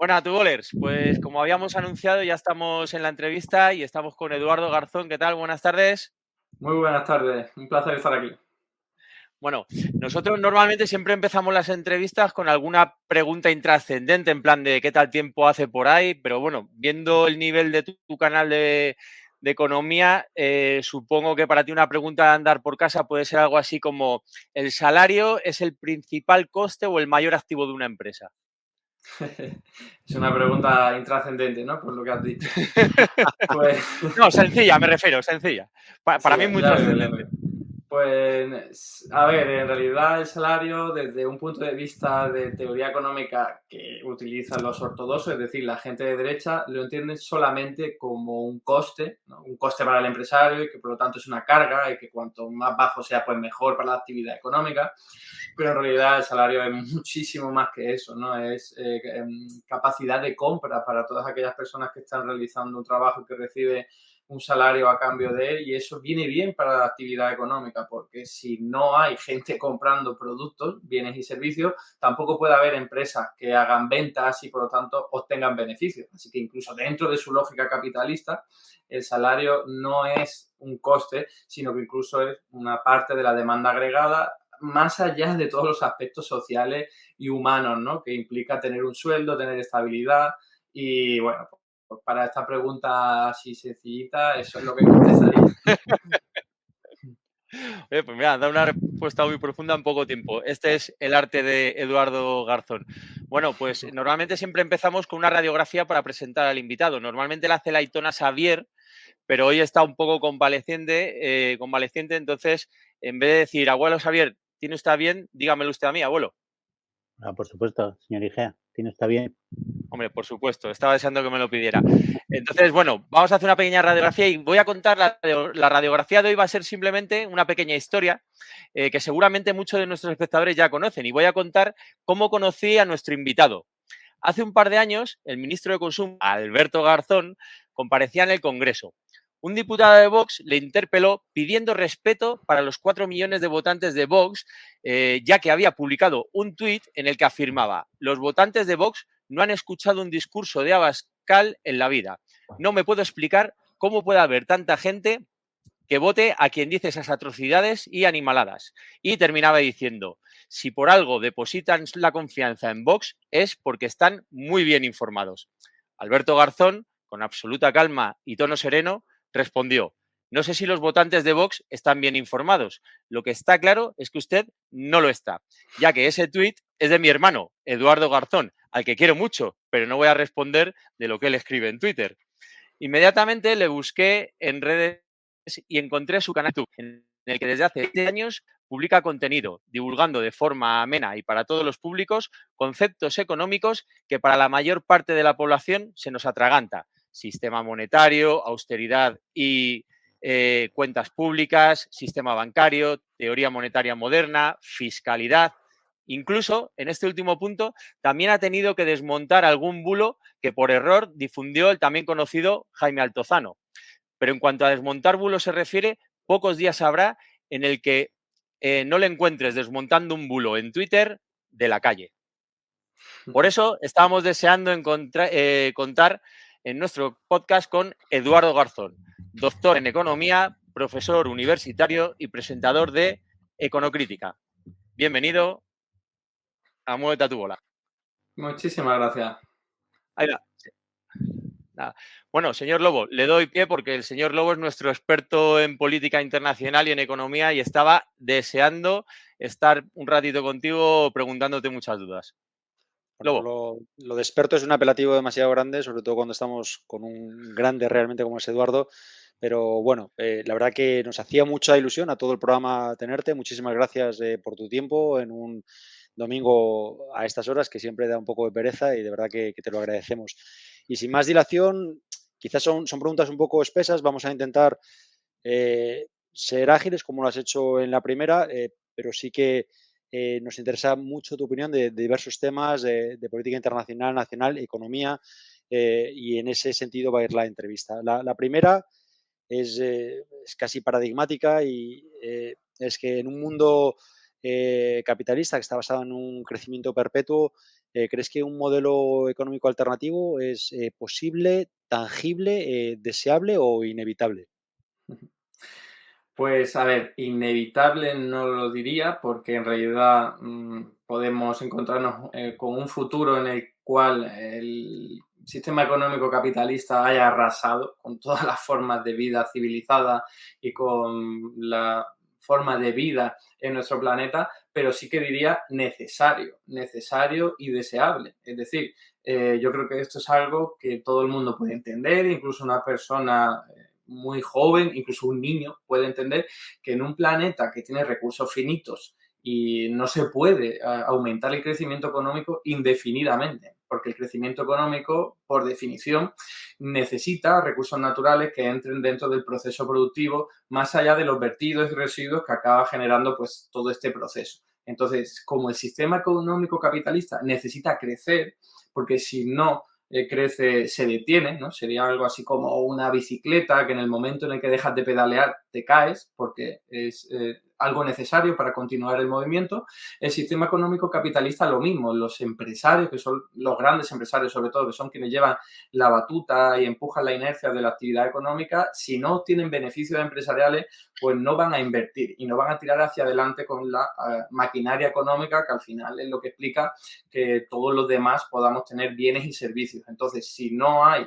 Buenas, Tubólers. Pues como habíamos anunciado, ya estamos en la entrevista y estamos con Eduardo Garzón. ¿Qué tal? Buenas tardes. Muy buenas tardes, un placer estar aquí. Bueno, nosotros normalmente siempre empezamos las entrevistas con alguna pregunta intrascendente, en plan de qué tal tiempo hace por ahí, pero bueno, viendo el nivel de tu canal de economía, supongo que para ti una pregunta de andar por casa puede ser algo así como, ¿el salario es el principal coste o el mayor activo de una empresa? Es una pregunta intrascendente, ¿no? Por lo que has dicho. Pues No, sencilla, me refiero, sencilla. Para sí, mí es muy ya veo, ya trascendente. veo. Pues, a ver, en realidad el salario, desde un punto de vista de teoría económica que utilizan los ortodoxos, es decir, la gente de derecha, lo entienden solamente como un coste, ¿no? Un coste para el empresario y que por lo tanto es una carga y que cuanto más bajo sea, pues mejor para la actividad económica. Pero en realidad el salario es muchísimo más que eso, ¿no? Es capacidad de compra para todas aquellas personas que están realizando un trabajo y que recibe un salario a cambio de él, y eso viene bien para la actividad económica, porque si no hay gente comprando productos, bienes y servicios, tampoco puede haber empresas que hagan ventas y por lo tanto obtengan beneficios. Así que incluso dentro de su lógica capitalista, el salario no es un coste, sino que incluso es una parte de la demanda agregada, más allá de todos los aspectos sociales y humanos, ¿no? Que implica tener un sueldo, tener estabilidad y, bueno, pues para esta pregunta así sencillita, eso es lo que contestaría. Pues mira, da una respuesta muy profunda en poco tiempo. Este es el arte de Eduardo Garzón. Bueno, pues normalmente siempre empezamos con una radiografía para presentar al invitado. Normalmente la hace la Aitona Xavier, pero hoy está un poco convaleciente, entonces en vez de decir, abuelo Xavier, ¿tiene usted bien? Dígamelo usted a mí, abuelo. Ah, por supuesto, señor Igea, tiene está bien. Hombre, por supuesto, estaba deseando que me lo pidiera. Entonces, bueno, vamos a hacer una pequeña radiografía y voy a contar la radiografía de hoy va a ser simplemente una pequeña historia que seguramente muchos de nuestros espectadores ya conocen y voy a contar cómo conocí a nuestro invitado. Hace un par de años, el ministro de Consumo, Alberto Garzón, comparecía en el Congreso. Un diputado de Vox le interpeló pidiendo respeto para los 4 millones de votantes de Vox, ya que había publicado un tuit en el que afirmaba: los votantes de Vox no han escuchado un discurso de Abascal en la vida. No me puedo explicar cómo puede haber tanta gente que vote a quien dice esas atrocidades y animaladas. Y terminaba diciendo, si por algo depositan la confianza en Vox es porque están muy bien informados. Alberto Garzón, con absoluta calma y tono sereno, respondió, no sé si los votantes de Vox están bien informados. Lo que está claro es que usted no lo está, ya que ese tuit es de mi hermano, Eduardo Garzón, al que quiero mucho, pero no voy a responder de lo que él escribe en Twitter. Inmediatamente le busqué en redes y encontré su canal YouTube, en el que desde hace 20 años publica contenido, divulgando de forma amena y para todos los públicos conceptos económicos que para la mayor parte de la población se nos atraganta. Sistema monetario, austeridad y cuentas públicas, sistema bancario, teoría monetaria moderna, fiscalidad. Incluso, en este último punto, también ha tenido que desmontar algún bulo que por error difundió el también conocido Jaime Altozano. Pero en cuanto a desmontar bulos se refiere, pocos días habrá en el que no le encuentres desmontando un bulo en Twitter de la calle. Por eso estábamos deseando contar en nuestro podcast con Eduardo Garzón, doctor en economía, profesor universitario y presentador de Econocrítica. Bienvenido a Muévete a tu bola. Muchísimas gracias. Ahí va. Nada. Bueno, señor Lobo, le doy pie porque el señor Lobo es nuestro experto en política internacional y en economía y estaba deseando estar un ratito contigo preguntándote muchas dudas. Bueno, Lobo. lo de experto es un apelativo demasiado grande, sobre todo cuando estamos con un grande realmente como es Eduardo. Pero bueno, la verdad que nos hacía mucha ilusión a todo el programa tenerte. Muchísimas gracias por tu tiempo en un domingo a estas horas, que siempre da un poco de pereza y de verdad que te lo agradecemos. Y sin más dilación, quizás son preguntas un poco espesas. Vamos a intentar ser ágiles como lo has hecho en la primera, pero sí que nos interesa mucho tu opinión de diversos temas de política internacional, nacional, economía, y en ese sentido va a ir la entrevista. La primera es casi paradigmática y es que en un mundo capitalista que está basado en un crecimiento perpetuo, ¿crees que un modelo económico alternativo es posible, tangible, deseable o inevitable? Pues a ver, inevitable no lo diría porque en realidad podemos encontrarnos con un futuro en el cual el sistema económico capitalista haya arrasado con todas las formas de vida civilizada y con la forma de vida en nuestro planeta, pero sí que diría necesario y deseable. Es decir, yo creo que esto es algo que todo el mundo puede entender, incluso una persona muy joven, incluso un niño puede entender que en un planeta que tiene recursos finitos y no se puede aumentar el crecimiento económico indefinidamente, porque el crecimiento económico, por definición, necesita recursos naturales que entren dentro del proceso productivo, más allá de los vertidos y residuos que acaba generando pues todo este proceso. Entonces, como el sistema económico capitalista necesita crecer, porque si no crece, se detiene, ¿no? Sería algo así como una bicicleta que en el momento en el que dejas de pedalear te caes porque es algo necesario para continuar el movimiento. El sistema económico capitalista lo mismo. Los empresarios, que son los grandes empresarios sobre todo, que son quienes llevan la batuta y empujan la inercia de la actividad económica, si no obtienen beneficios empresariales, pues no van a invertir y no van a tirar hacia adelante con la maquinaria económica, que al final es lo que explica que todos los demás podamos tener bienes y servicios. Entonces, si no hay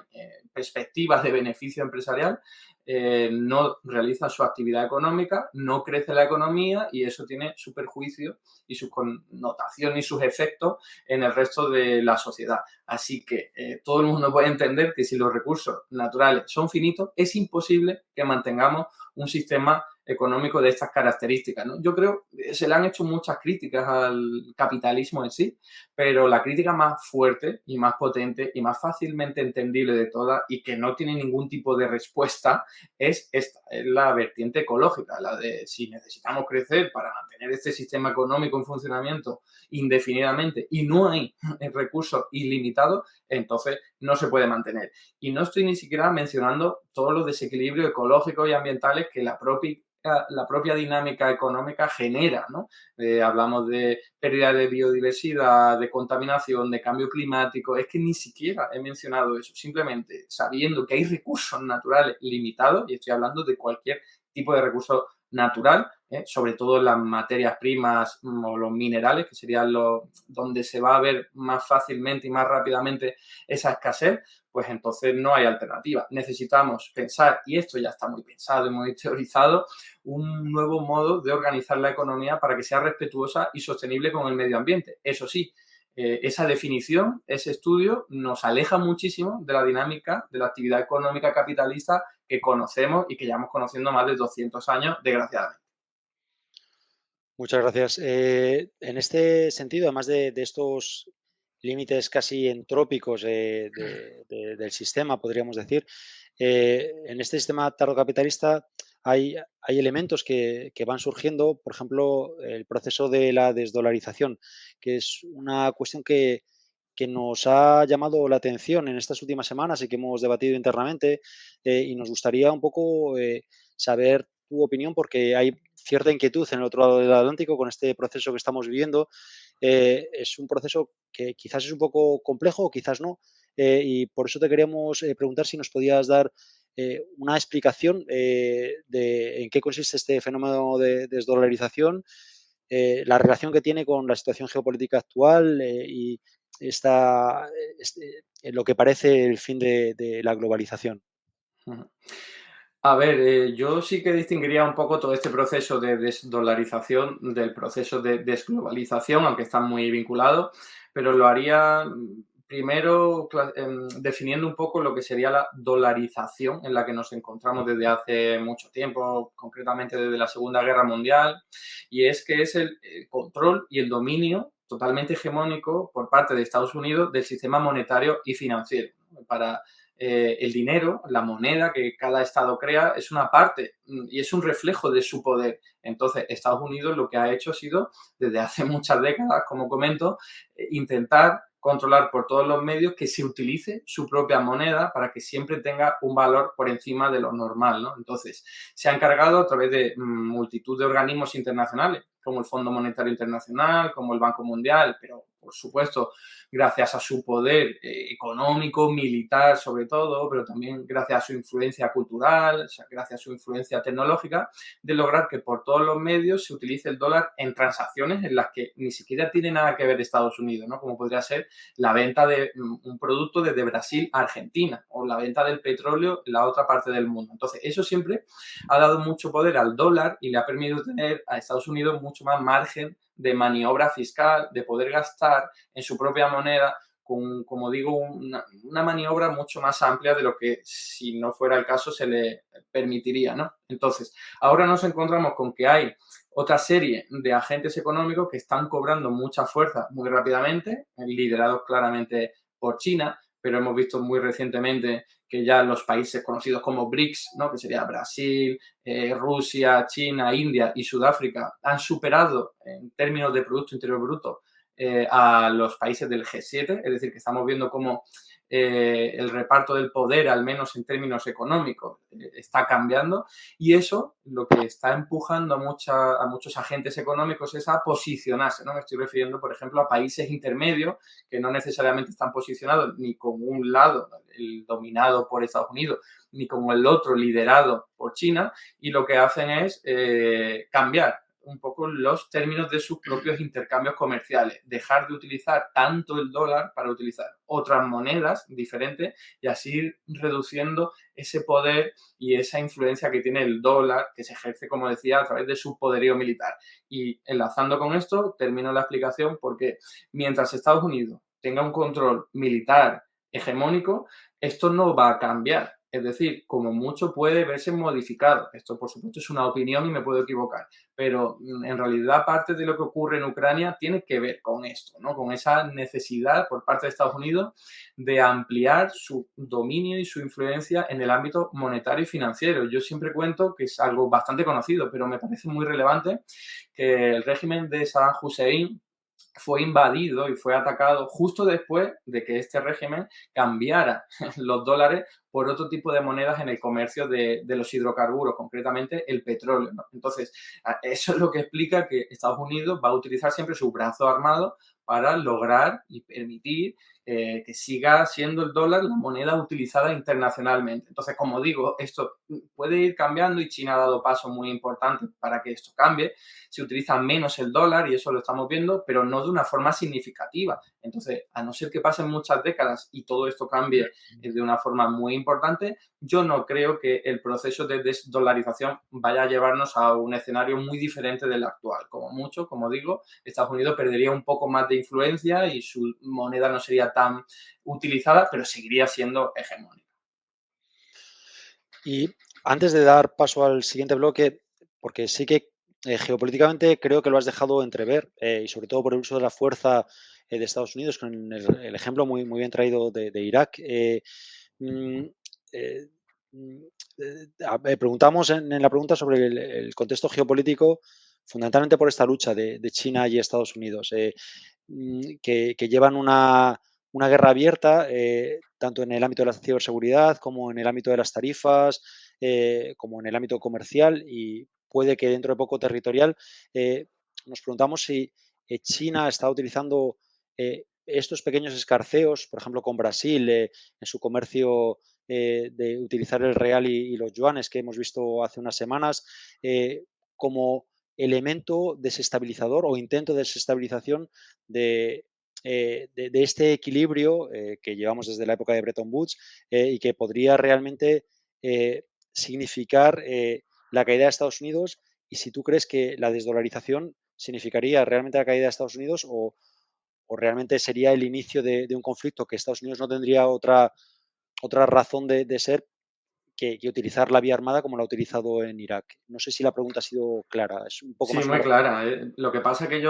perspectivas de beneficio empresarial, no realizan su actividad económica, no crece la economía y eso tiene su perjuicio y su connotación y sus efectos en el resto de la sociedad. Así que todo el mundo puede entender que si los recursos naturales son finitos, es imposible que mantengamos un sistema económico de estas características, ¿no? Yo creo que se le han hecho muchas críticas al capitalismo en sí, pero la crítica más fuerte y más potente y más fácilmente entendible de todas y que no tiene ningún tipo de respuesta es esta, es la vertiente ecológica, la de si necesitamos crecer para mantener este sistema económico en funcionamiento indefinidamente y no hay recursos ilimitados, entonces no se puede mantener. Y no estoy ni siquiera mencionando todos los desequilibrios ecológicos y ambientales que la propia dinámica económica genera, ¿no? Hablamos de pérdida de biodiversidad, de contaminación, de cambio climático. Es que ni siquiera he mencionado eso. Simplemente sabiendo que hay recursos naturales limitados, y estoy hablando de cualquier tipo de recurso natural, sobre todo las materias primas o los minerales, que serían donde se va a ver más fácilmente y más rápidamente esa escasez, pues entonces no hay alternativa. Necesitamos pensar, y esto ya está muy pensado y muy teorizado, un nuevo modo de organizar la economía para que sea respetuosa y sostenible con el medio ambiente. Eso sí, esa definición, ese estudio, nos aleja muchísimo de la dinámica de la actividad económica capitalista que conocemos y que llevamos conociendo más de 200 años, desgraciadamente. Muchas gracias. En este sentido, además de estos límites casi entrópicos del sistema, podríamos decir, en este sistema tardocapitalista hay elementos que van surgiendo, por ejemplo, el proceso de la desdolarización, que es una cuestión que nos ha llamado la atención en estas últimas semanas y que hemos debatido internamente, y nos gustaría un poco saber tu opinión porque hay cierta inquietud en el otro lado del Atlántico con este proceso que estamos viviendo. Es un proceso que quizás es un poco complejo, quizás no, y por eso te queríamos preguntar si nos podías dar una explicación de en qué consiste este fenómeno de desdolarización, la relación que tiene con la situación geopolítica actual y lo que parece el fin de la globalización. A ver, yo sí que distinguiría un poco todo este proceso de desdolarización del proceso de desglobalización, aunque están muy vinculados, pero lo haría primero definiendo un poco lo que sería la dolarización en la que nos encontramos desde hace mucho tiempo, concretamente desde la Segunda Guerra Mundial, y es que es el control y el dominio totalmente hegemónico por parte de Estados Unidos del sistema monetario y financiero, ¿no? Para el dinero, la moneda que cada estado crea, es una parte y es un reflejo de su poder. Entonces, Estados Unidos lo que ha hecho ha sido, desde hace muchas décadas, como comento, intentar controlar por todos los medios que se utilice su propia moneda para que siempre tenga un valor por encima de lo normal, ¿no? Entonces, se ha encargado a través de multitud de organismos internacionales como el Fondo Monetario Internacional, como el Banco Mundial, pero por supuesto, gracias a su poder económico, militar sobre todo, pero también gracias a su influencia cultural, o sea, gracias a su influencia tecnológica, de lograr que por todos los medios se utilice el dólar en transacciones en las que ni siquiera tiene nada que ver Estados Unidos, ¿no? Como podría ser la venta de un producto desde Brasil a Argentina o la venta del petróleo en la otra parte del mundo. Entonces, eso siempre ha dado mucho poder al dólar y le ha permitido tener a Estados Unidos mucho más margen de maniobra fiscal, de poder gastar en su propia moneda con, como digo, una maniobra mucho más amplia de lo que, si no fuera el caso, se le permitiría, ¿no? Entonces, ahora nos encontramos con que hay otra serie de agentes económicos que están cobrando mucha fuerza muy rápidamente, liderados claramente por China, pero hemos visto muy recientemente que ya los países conocidos como BRICS, ¿no? Que sería Brasil, Rusia, China, India y Sudáfrica, han superado en términos de Producto Interior Bruto a los países del G7, es decir, que estamos viendo cómo el reparto del poder, al menos en términos económicos, está cambiando y eso lo que está empujando a muchos agentes económicos es a posicionarse, ¿no? Me estoy refiriendo, por ejemplo, a países intermedios que no necesariamente están posicionados ni con un lado, el dominado por Estados Unidos, ni con el otro liderado por China y lo que hacen es cambiar un poco los términos de sus propios intercambios comerciales, dejar de utilizar tanto el dólar para utilizar otras monedas diferentes y así ir reduciendo ese poder y esa influencia que tiene el dólar, que se ejerce, como decía, a través de su poderío militar. Y enlazando con esto, termino la explicación porque mientras Estados Unidos tenga un control militar hegemónico, esto no va a cambiar. Es decir, como mucho puede verse modificado. Esto, por supuesto, es una opinión y me puedo equivocar. Pero en realidad parte de lo que ocurre en Ucrania tiene que ver con esto, ¿no? Con esa necesidad por parte de Estados Unidos de ampliar su dominio y su influencia en el ámbito monetario y financiero. Yo siempre cuento que es algo bastante conocido, pero me parece muy relevante que el régimen de Saddam Hussein fue invadido y fue atacado justo después de que este régimen cambiara los dólares por otro tipo de monedas en el comercio de los hidrocarburos, concretamente el petróleo, ¿no? Entonces, eso es lo que explica que Estados Unidos va a utilizar siempre su brazo armado para lograr y permitir que siga siendo el dólar la moneda utilizada internacionalmente. Entonces, como digo, esto puede ir cambiando y China ha dado pasos muy importantes para que esto cambie. Se utiliza menos el dólar y eso lo estamos viendo, pero no de una forma significativa. Entonces, a no ser que pasen muchas décadas y todo esto cambie de una forma muy importante, yo no creo que el proceso de desdolarización vaya a llevarnos a un escenario muy diferente del actual. Como mucho, como digo, Estados Unidos perdería un poco más de influencia y su moneda no sería tan utilizada, pero seguiría siendo hegemónica. Y antes de dar paso al siguiente bloque, porque sí que geopolíticamente creo que lo has dejado entrever, y sobre todo por el uso de la fuerza de Estados Unidos, con el ejemplo muy, muy bien traído de Irak. Preguntamos en la pregunta sobre el contexto geopolítico, fundamentalmente por esta lucha de China y Estados Unidos, que llevan una guerra abierta, tanto en el ámbito de la ciberseguridad como en el ámbito de las tarifas, como en el ámbito comercial y puede que dentro de poco territorial. Nos preguntamos si China está utilizando estos pequeños escarceos, por ejemplo, con Brasil, en su comercio de utilizar el real y los yuanes que hemos visto hace unas semanas, como elemento desestabilizador o intento de desestabilización de este equilibrio que llevamos desde la época de Bretton Woods y que podría realmente significar la caída de Estados Unidos y si tú crees que la desdolarización significaría realmente la caída de Estados Unidos o realmente sería el inicio de un conflicto que Estados Unidos no tendría otra razón de ser que utilizar la vía armada como la ha utilizado en Irak. No sé si la pregunta ha sido clara, es un poco Sí, más muy una... clara. Lo que pasa que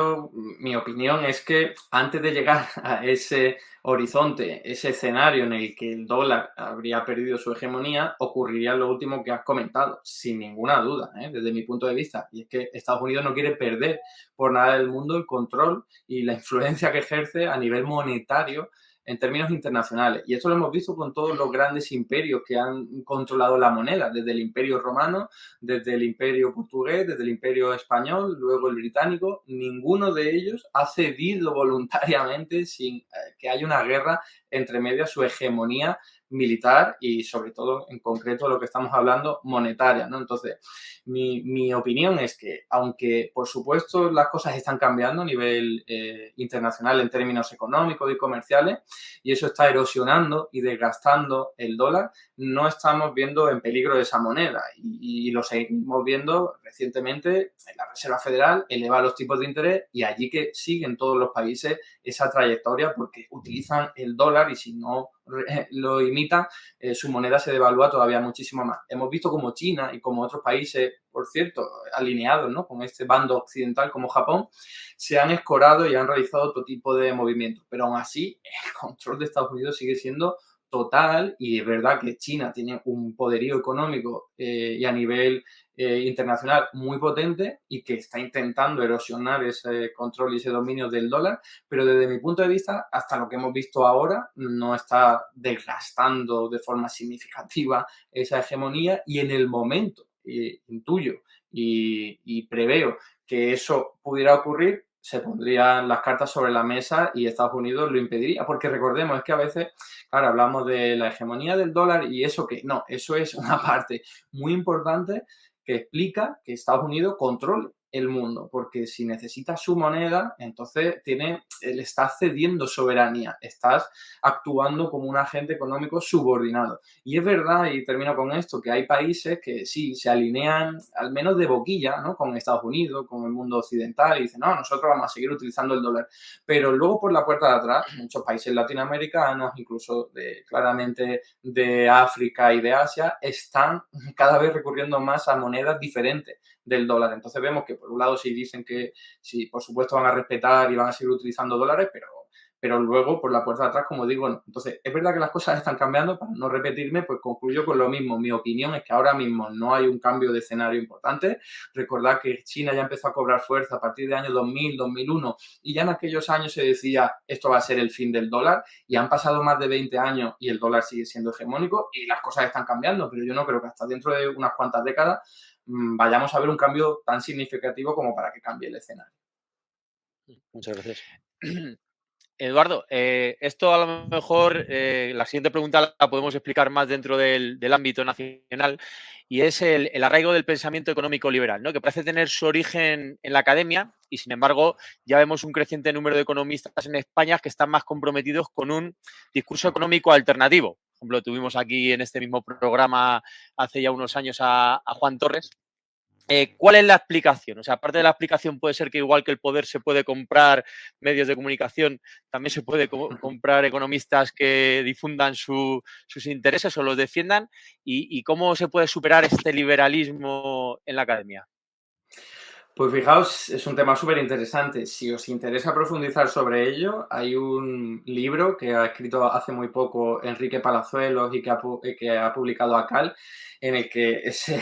mi opinión es que antes de llegar a ese horizonte, ese escenario en el que el dólar habría perdido su hegemonía, ocurriría lo último que has comentado, sin ninguna duda, desde mi punto de vista. Y es que Estados Unidos no quiere perder por nada del mundo el control y la influencia que ejerce a nivel monetario en términos internacionales. Y esto lo hemos visto con todos los grandes imperios que han controlado la moneda, desde el Imperio Romano, desde el Imperio Portugués, desde el Imperio Español, luego el británico. Ninguno de ellos ha cedido voluntariamente sin que haya una guerra entre medio a su hegemonía militar y, sobre todo, en concreto, lo que estamos hablando, monetaria, ¿no? Entonces, mi opinión es que, aunque, por supuesto, las cosas están cambiando a nivel internacional en términos económicos y comerciales, y eso está erosionando y desgastando el dólar, no estamos viendo en peligro esa moneda. Y lo seguimos viendo recientemente. La Reserva Federal eleva los tipos de interés y allí que siguen todos los países esa trayectoria porque utilizan el dólar y si no lo imitan, su moneda se devalúa todavía muchísimo más. Hemos visto como China y como otros países, por cierto, alineados, ¿no?, con este bando occidental como Japón, se han escorado y han realizado otro tipo de movimientos. Pero aún así, el control de Estados Unidos sigue siendo total y es verdad que China tiene un poderío económico y a nivel internacional muy potente y que está intentando erosionar ese control y ese dominio del dólar, pero desde mi punto de vista, hasta lo que hemos visto ahora, no está desgastando de forma significativa esa hegemonía y en el momento intuyo y preveo que eso pudiera ocurrir, se pondrían las cartas sobre la mesa y Estados Unidos lo impediría, porque recordemos, es que a veces, claro, hablamos de la hegemonía del dólar y eso que no, eso es una parte muy importante que explica que Estados Unidos controle el mundo, porque si necesitas su moneda, entonces le estás cediendo soberanía, estás actuando como un agente económico subordinado. Y es verdad, y termino con esto, que hay países que sí, se alinean al menos de boquilla, ¿no?, con Estados Unidos, con el mundo occidental, y dicen, no, nosotros vamos a seguir utilizando el dólar. Pero luego por la puerta de atrás, muchos países latinoamericanos, incluso claramente de África y de Asia, están cada vez recurriendo más a monedas diferentes del dólar. Entonces vemos que por un lado sí dicen que sí, por supuesto van a respetar y van a seguir utilizando dólares, pero luego por la puerta de atrás, como digo, no. Entonces, es verdad que las cosas están cambiando, para no repetirme, pues concluyo con lo mismo. Mi opinión es que ahora mismo no hay un cambio de escenario importante. Recordad que China ya empezó a cobrar fuerza a partir del año 2000, 2001, y ya en aquellos años se decía, esto va a ser el fin del dólar, y han pasado más de 20 años y el dólar sigue siendo hegemónico y las cosas están cambiando, pero yo no creo que hasta dentro de unas cuantas décadas vayamos a ver un cambio tan significativo como para que cambie el escenario. Muchas gracias. Eduardo, esto a lo mejor, la siguiente pregunta la podemos explicar más dentro del ámbito nacional y es el arraigo del pensamiento económico liberal, ¿no?, que parece tener su origen en la academia y, sin embargo, ya vemos un creciente número de economistas en España que están más comprometidos con un discurso económico alternativo. Por ejemplo, tuvimos aquí en este mismo programa hace ya unos años a Juan Torres. ¿Cuál es la explicación? O sea, aparte de la explicación puede ser que igual que el poder se puede comprar medios de comunicación, también se puede comprar economistas que difundan sus intereses o los defiendan. ¿Y cómo se puede superar este liberalismo en la academia? Pues fijaos, es un tema súper interesante. Si os interesa profundizar sobre ello, hay un libro que ha escrito hace muy poco Enrique Palazuelos y que ha publicado ACAL, en el que se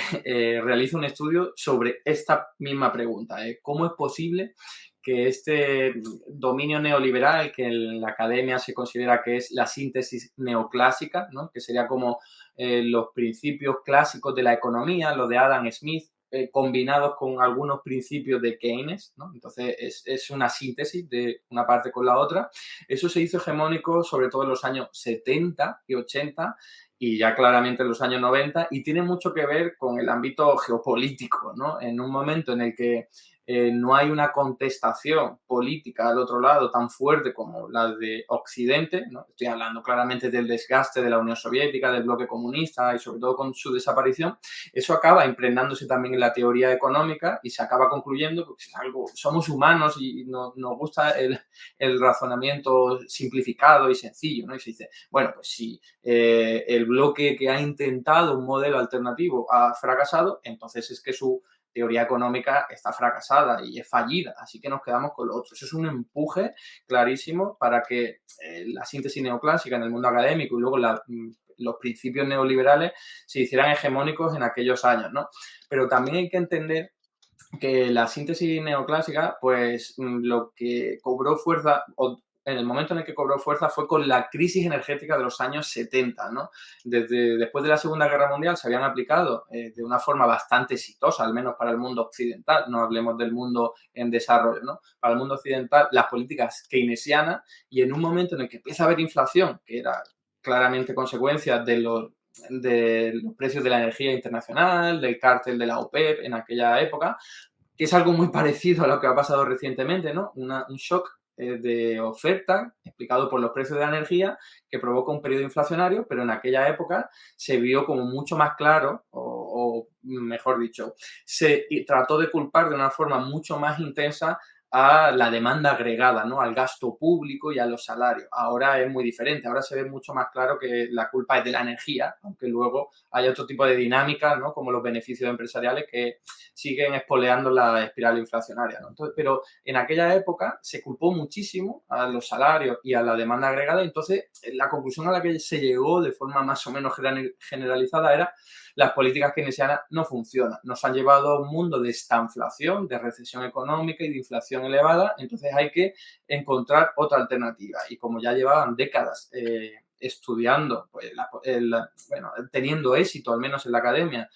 realiza un estudio sobre esta misma pregunta. ¿Cómo es posible que este dominio neoliberal, que en la academia se considera que es la síntesis neoclásica, ¿no?, que sería como los principios clásicos de la economía, lo de Adam Smith, combinados con algunos principios de Keynes, ¿no? Entonces es una síntesis de una parte con la otra. Eso se hizo hegemónico sobre todo en los años 70 y 80 y ya claramente en los años 90 y tiene mucho que ver con el ámbito geopolítico, ¿no? En un momento en el que no hay una contestación política al otro lado tan fuerte como la de Occidente, ¿no? Estoy hablando claramente del desgaste de la Unión Soviética, del bloque comunista y sobre todo con su desaparición. Eso acaba impregnándose también en la teoría económica y se acaba concluyendo porque es algo, somos humanos y nos gusta el razonamiento simplificado y sencillo, ¿no? Y se dice, bueno, pues si el bloque que ha intentado un modelo alternativo ha fracasado, entonces es que su teoría económica está fracasada y es fallida, así que nos quedamos con lo otro. Eso es un empuje clarísimo para que la síntesis neoclásica en el mundo académico y luego los principios neoliberales se hicieran hegemónicos en aquellos años, ¿no? Pero también hay que entender que la síntesis neoclásica, pues lo que cobró fuerza, o en el momento en el que cobró fuerza fue con la crisis energética de los años 70, ¿no? Después de la Segunda Guerra Mundial se habían aplicado de una forma bastante exitosa, al menos para el mundo occidental, no hablemos del mundo en desarrollo, ¿no? Para el mundo occidental, las políticas keynesianas, y en un momento en el que empieza a haber inflación, que era claramente consecuencia de los precios de la energía internacional, del cártel de la OPEP en aquella época, que es algo muy parecido a lo que ha pasado recientemente, ¿no? Un shock de oferta explicado por los precios de la energía que provoca un periodo inflacionario, pero en aquella época se vio como mucho más claro, o mejor dicho, se trató de culpar de una forma mucho más intensa a la demanda agregada, ¿no? Al gasto público y a los salarios. Ahora es muy diferente, ahora se ve mucho más claro que la culpa es de la energía, aunque luego hay otro tipo de dinámicas, ¿no? Como los beneficios empresariales que siguen espoleando la espiral inflacionaria, ¿no? Entonces, pero en aquella época se culpó muchísimo a los salarios y a la demanda agregada, entonces la conclusión a la que se llegó de forma más o menos generalizada era: las políticas keynesianas no funcionan, nos han llevado a un mundo de estanflación, de recesión económica y de inflación elevada, entonces hay que encontrar otra alternativa. Y como ya llevaban décadas estudiando, pues, teniendo éxito, al menos en la academia,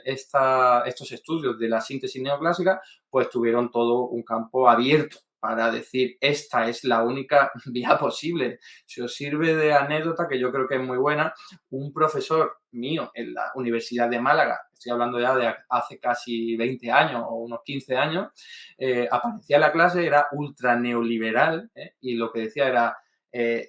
estos estudios de la síntesis neoclásica, pues tuvieron todo un campo abierto para decir, esta es la única vía posible. Si os sirve de anécdota, que yo creo que es muy buena, un profesor mío en la Universidad de Málaga, estoy hablando ya de hace casi 20 años o unos 15 años, aparecía en la clase, era ultra neoliberal, y lo que decía era: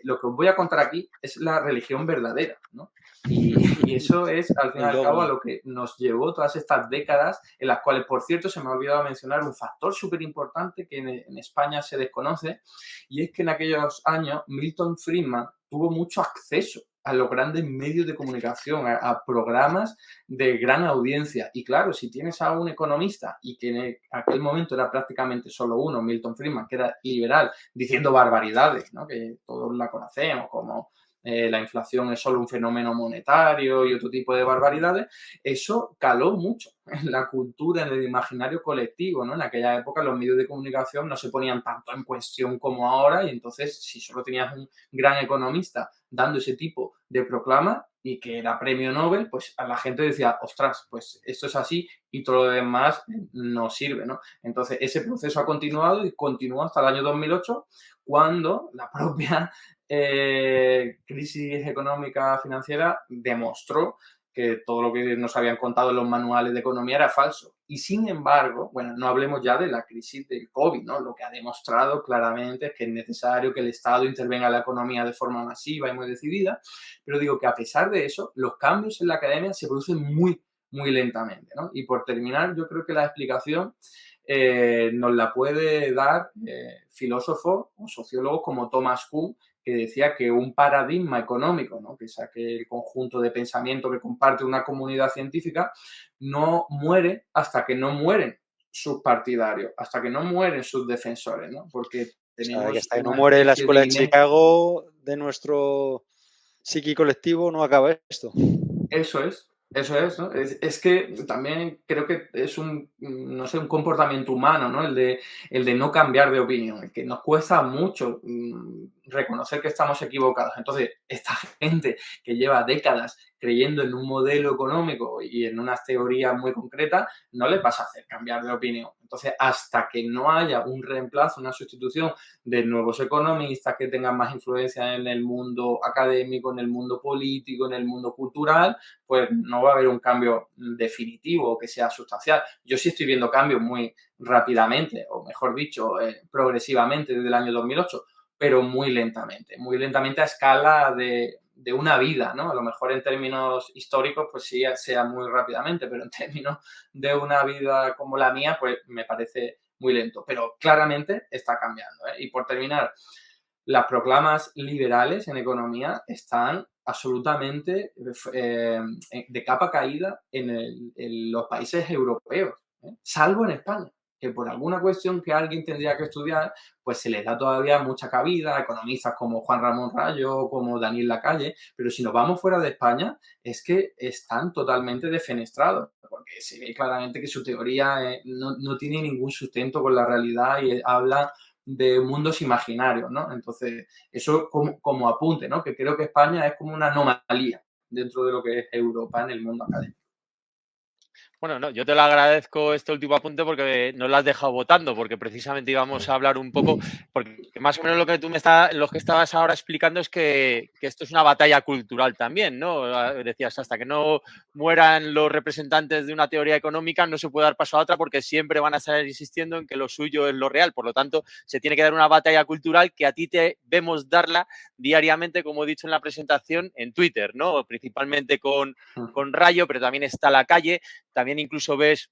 lo que os voy a contar aquí es la religión verdadera, ¿no? Y eso es, al fin y al cabo, a lo que nos llevó todas estas décadas, en las cuales, por cierto, se me ha olvidado mencionar un factor súper importante que en España se desconoce, y es que en aquellos años Milton Friedman tuvo mucho acceso a los grandes medios de comunicación, a programas de gran audiencia. Y claro, si tienes a un economista, y que en aquel momento era prácticamente solo uno, Milton Friedman, que era liberal, diciendo barbaridades, ¿no? Que todos la conocemos, como la inflación es solo un fenómeno monetario y otro tipo de barbaridades, eso caló mucho en la cultura, en el imaginario colectivo, ¿no? En aquella época los medios de comunicación no se ponían tanto en cuestión como ahora, y entonces si solo tenías un gran economista dando ese tipo de proclama y que era premio Nobel, pues a la gente decía, ostras, pues esto es así y todo lo demás no sirve, ¿no? Entonces ese proceso ha continuado y continuó hasta el año 2008, cuando la propia crisis económica financiera demostró que todo lo que nos habían contado en los manuales de economía era falso. Y sin embargo, bueno, no hablemos ya de la crisis del COVID, ¿no? Lo que ha demostrado claramente es que es necesario que el Estado intervenga en la economía de forma masiva y muy decidida, pero digo que a pesar de eso, los cambios en la academia se producen muy, muy lentamente, ¿no? Y por terminar, yo creo que la explicación nos la puede dar filósofos o sociólogos como Thomas Kuhn, que decía que un paradigma económico, ¿no? Que es aquel conjunto de pensamiento que comparte una comunidad científica, no muere hasta que no mueren sus partidarios, hasta que no mueren sus defensores, ¿no? Porque tenemos, o sea, que hasta que no una muere la especie escuela de de Chicago de nuestro psiqui colectivo, no acaba esto. Eso es, ¿no? Es que también creo que es no sé, un comportamiento humano, ¿no? El de no cambiar de opinión, el que nos cuesta mucho reconocer que estamos equivocados. Entonces, esta gente que lleva décadas creyendo en un modelo económico y en unas teorías muy concretas, no le pasa a hacer cambiar de opinión. Entonces, hasta que no haya un reemplazo, una sustitución de nuevos economistas que tengan más influencia en el mundo académico, en el mundo político, en el mundo cultural, pues no va a haber un cambio definitivo o que sea sustancial. Yo sí estoy viendo cambios muy rápidamente, o mejor dicho, progresivamente desde el año 2008, pero muy lentamente a escala de una vida, ¿no? A lo mejor en términos históricos, pues sí, sea muy rápidamente, pero en términos de una vida como la mía, pues me parece muy lento, pero claramente está cambiando, ¿eh? Y por terminar, las proclamas liberales en economía están absolutamente de capa caída en los países europeos, ¿eh? Salvo en España, que por alguna cuestión que alguien tendría que estudiar, pues se les da todavía mucha cabida a economistas como Juan Ramón Rayo, como Daniel Lacalle, pero si nos vamos fuera de España, es que están totalmente defenestrados, porque se ve claramente que su teoría no tiene ningún sustento con la realidad y habla de mundos imaginarios, ¿no? Entonces, eso como apunte, ¿no? Que creo que España es como una anomalía dentro de lo que es Europa en el mundo académico. Bueno, no, yo te lo agradezco este último apunte porque nos lo has dejado votando, porque precisamente íbamos a hablar un poco, porque más o menos lo que tú lo que estabas ahora explicando es que esto es una batalla cultural también, ¿no? Decías, hasta que no mueran los representantes de una teoría económica no se puede dar paso a otra porque siempre van a estar insistiendo en que lo suyo es lo real. Por lo tanto, se tiene que dar una batalla cultural que a ti te vemos darla diariamente, como he dicho en la presentación, en Twitter, ¿no? Principalmente con Rayo, pero también está La Calle. También incluso ves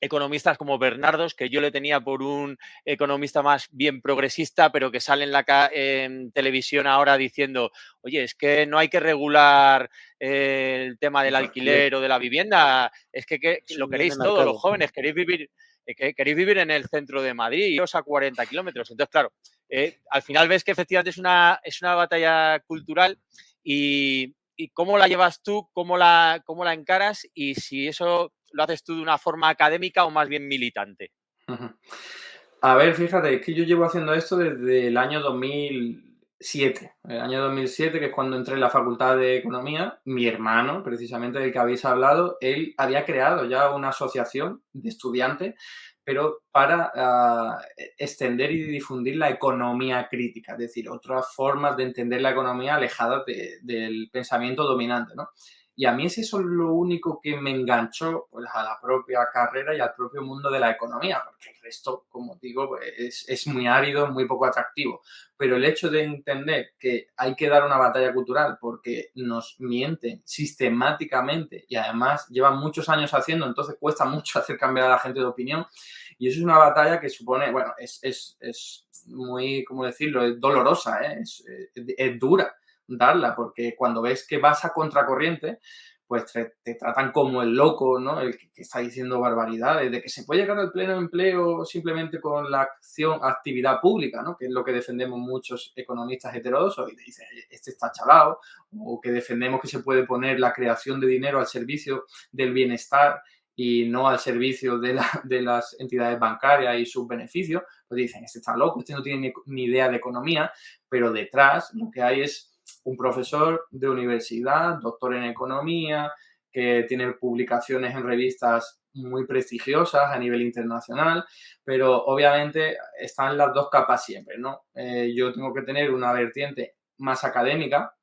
economistas como Bernardos, que yo le tenía por un economista más bien progresista, pero que sale en televisión ahora diciendo, oye, es que no hay que regular el tema del alquiler o de la vivienda, es que lo queréis todo, los jóvenes, queréis vivir en el centro de Madrid, iros a 40 kilómetros. Entonces, claro, al final ves que efectivamente es una batalla cultural y cómo la llevas tú, cómo la encaras y si eso lo haces tú de una forma académica o más bien militante. A ver, fíjate, es que yo llevo haciendo esto desde el año 2007. El año 2007, que es cuando entré en la Facultad de Economía, mi hermano, precisamente del que habéis hablado, él había creado ya una asociación de estudiantes, pero para extender y difundir la economía crítica, es decir, otras formas de entender la economía alejadas del pensamiento dominante, ¿no? Y a mí es eso lo único que me enganchó pues, a la propia carrera y al propio mundo de la economía, porque el resto, como digo, pues, es muy árido, muy poco atractivo. Pero el hecho de entender que hay que dar una batalla cultural porque nos mienten sistemáticamente y además llevan muchos años haciendo, entonces cuesta mucho hacer cambiar a la gente de opinión. Y eso es una batalla que supone, bueno, es muy, ¿cómo decirlo? Es dolorosa, ¿eh? Es dura darla, porque cuando ves que vas a contracorriente, pues te tratan como el loco, ¿no? El que está diciendo barbaridades, de que se puede llegar al pleno empleo simplemente con la actividad pública, ¿no? Que es lo que defendemos muchos economistas heterodoxos y te dicen, este está chalado, o que defendemos que se puede poner la creación de dinero al servicio del bienestar y no al servicio de las entidades bancarias y sus beneficios, pues dicen, este está loco, este no tiene ni idea de economía, pero detrás lo que hay es un profesor de universidad, doctor en economía, que tiene publicaciones en revistas muy prestigiosas a nivel internacional, pero obviamente están las dos capas siempre, ¿no? Yo tengo que tener una vertiente más académica,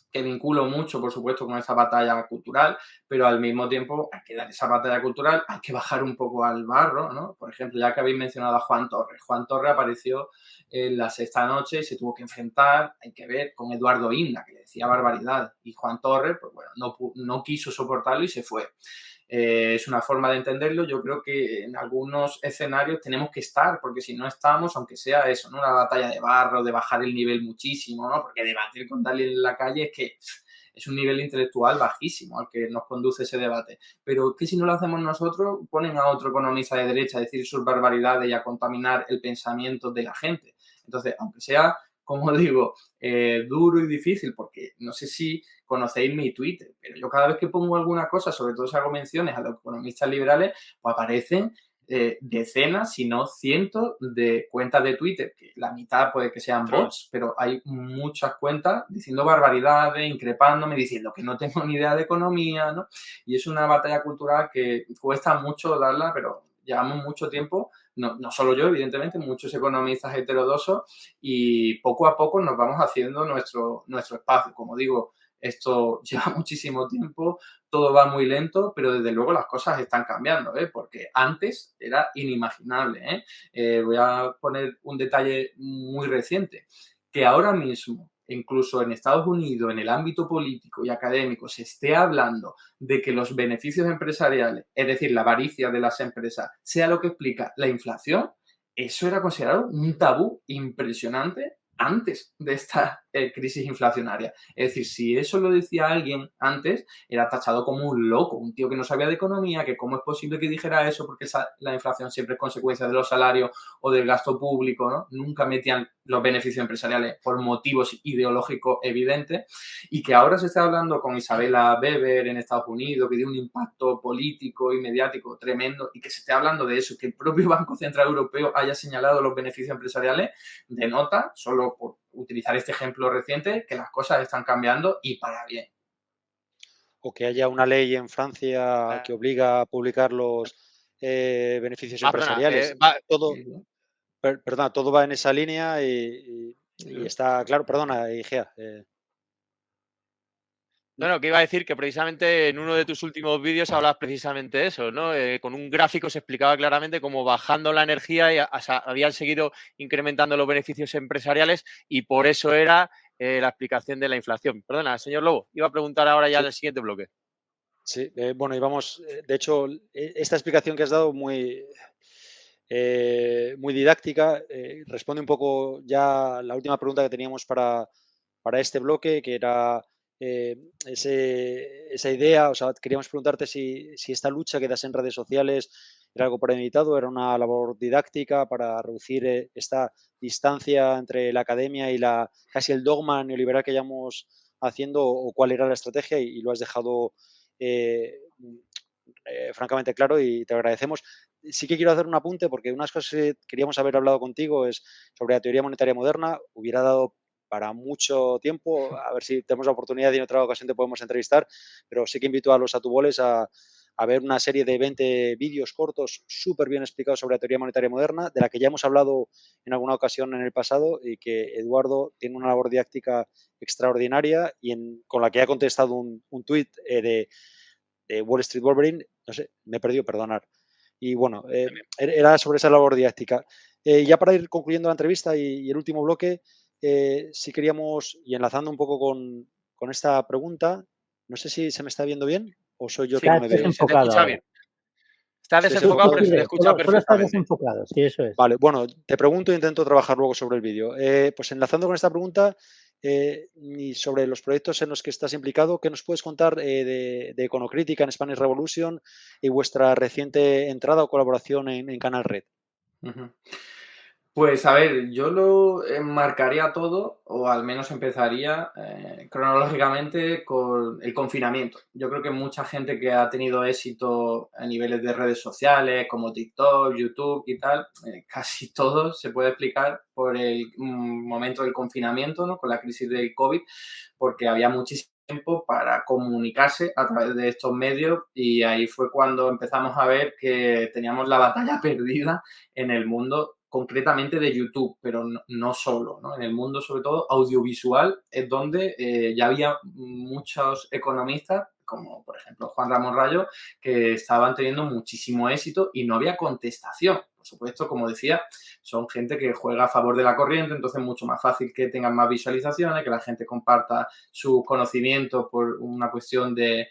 que vinculo mucho, por supuesto, con esa batalla cultural, pero al mismo tiempo hay que dar esa batalla cultural, hay que bajar un poco al barro, ¿no? Por ejemplo, ya que habéis mencionado a Juan Torres. Juan Torres apareció en La Sexta Noche y se tuvo que enfrentar, hay que ver, con Eduardo Inda, que le decía barbaridad. Y Juan Torres, pues bueno, no quiso soportarlo y se fue. Es una forma de entenderlo. Yo creo que en algunos escenarios tenemos que estar, porque si no estamos, aunque sea eso, ¿no? Una batalla de barro, de bajar el nivel muchísimo, ¿no? Porque debatir con Dalí en la calle es que es un nivel intelectual bajísimo al que nos conduce ese debate. Pero que si no lo hacemos nosotros, ponen a otro economista de derecha a decir sus barbaridades y a contaminar el pensamiento de la gente. Entonces, aunque sea, como digo, duro y difícil, porque no sé si conocéis mi Twitter, pero yo cada vez que pongo alguna cosa, sobre todo si hago menciones a los economistas liberales, pues aparecen decenas, si no cientos de cuentas de Twitter, que la mitad puede que sean bots, pero hay muchas cuentas diciendo barbaridades, increpándome, diciendo que no tengo ni idea de economía, ¿no? Y es una batalla cultural que cuesta mucho darla, pero llevamos mucho tiempo, no solo yo, evidentemente, muchos economistas heterodoxos, y poco a poco nos vamos haciendo nuestro espacio. Como digo, esto lleva muchísimo tiempo, todo va muy lento, pero desde luego las cosas están cambiando, ¿eh? Porque antes era inimaginable, ¿eh? Voy a poner un detalle muy reciente, que ahora mismo, incluso en Estados Unidos, en el ámbito político y académico, se esté hablando de que los beneficios empresariales, es decir, la avaricia de las empresas, sea lo que explica la inflación, eso era considerado un tabú impresionante antes de esta crisis inflacionaria. Es decir, si eso lo decía alguien antes, era tachado como un loco, un tío que no sabía de economía, que cómo es posible que dijera eso, porque la inflación siempre es consecuencia de los salarios o del gasto público, ¿no? Nunca metían los beneficios empresariales por motivos ideológicos evidentes, y que ahora se está hablando con Isabella Weber en Estados Unidos, que dio un impacto político y mediático tremendo, y que se esté hablando de eso, que el propio Banco Central Europeo haya señalado los beneficios empresariales, denota, solo por utilizar este ejemplo reciente, que las cosas están cambiando y para bien. O que haya una ley en Francia que obliga a publicar los beneficios empresariales. Todo, perdona, todo va en esa línea y está claro. Perdona, Igea. Bueno, que iba a decir que precisamente en uno de tus últimos vídeos hablabas precisamente de eso, ¿no? Con un gráfico se explicaba claramente cómo bajando la energía habían seguido incrementando los beneficios empresariales y por eso era la explicación de la inflación. Perdona, señor Lobo, iba a preguntar ahora ya en el siguiente bloque. Sí, bueno, y vamos, de hecho, esta explicación que has dado muy didáctica, responde un poco ya la última pregunta que teníamos para este bloque, que era esa idea, o sea, queríamos preguntarte si esta lucha que das en redes sociales era algo premeditado, era una labor didáctica para reducir esta distancia entre la academia y casi el dogma neoliberal que llevamos haciendo, o cuál era la estrategia, y lo has dejado francamente claro y te agradecemos. Sí que quiero hacer un apunte porque unas cosas que queríamos haber hablado contigo es sobre la teoría monetaria moderna. Hubiera dado para mucho tiempo, a ver si tenemos la oportunidad y en otra ocasión te podemos entrevistar, pero sí que invito a los atuboles a ver una serie de 20 vídeos cortos súper bien explicados sobre la teoría monetaria moderna, de la que ya hemos hablado en alguna ocasión en el pasado y que Eduardo tiene una labor didáctica extraordinaria y con la que ha contestado un tuit de Wall Street Wolverine, no sé, me he perdido, perdonar. Y bueno, era sobre esa labor didáctica. Ya para ir concluyendo la entrevista y el último bloque, si queríamos, y enlazando un poco con esta pregunta, no sé si se me está viendo bien o soy yo que no me veo. Se te escucha bien. Está desenfocado, pero se te escucha perfectamente. Solo está desenfocado, sí, eso es. Vale, bueno, te pregunto e intento trabajar luego sobre el vídeo. Pues enlazando con esta pregunta y sobre los proyectos en los que estás implicado, ¿qué nos puedes contar de Econocrítica en Spanish Revolution y vuestra reciente entrada o colaboración en Canal Red? Pues a ver, yo lo enmarcaría todo, o al menos empezaría cronológicamente con el confinamiento. Yo creo que mucha gente que ha tenido éxito a niveles de redes sociales, como TikTok, YouTube y tal, casi todo se puede explicar por el momento del confinamiento, ¿no? Con la crisis del COVID, porque había muchísimo tiempo para comunicarse a través de estos medios y ahí fue cuando empezamos a ver que teníamos la batalla perdida en el mundo, concretamente de YouTube, pero no solo, ¿no? En el mundo, sobre todo, audiovisual, es donde ya había muchos economistas, como por ejemplo Juan Ramón Rayo, que estaban teniendo muchísimo éxito y no había contestación. Por supuesto, como decía, son gente que juega a favor de la corriente, entonces es mucho más fácil que tengan más visualizaciones, que la gente comparta su conocimiento por una cuestión de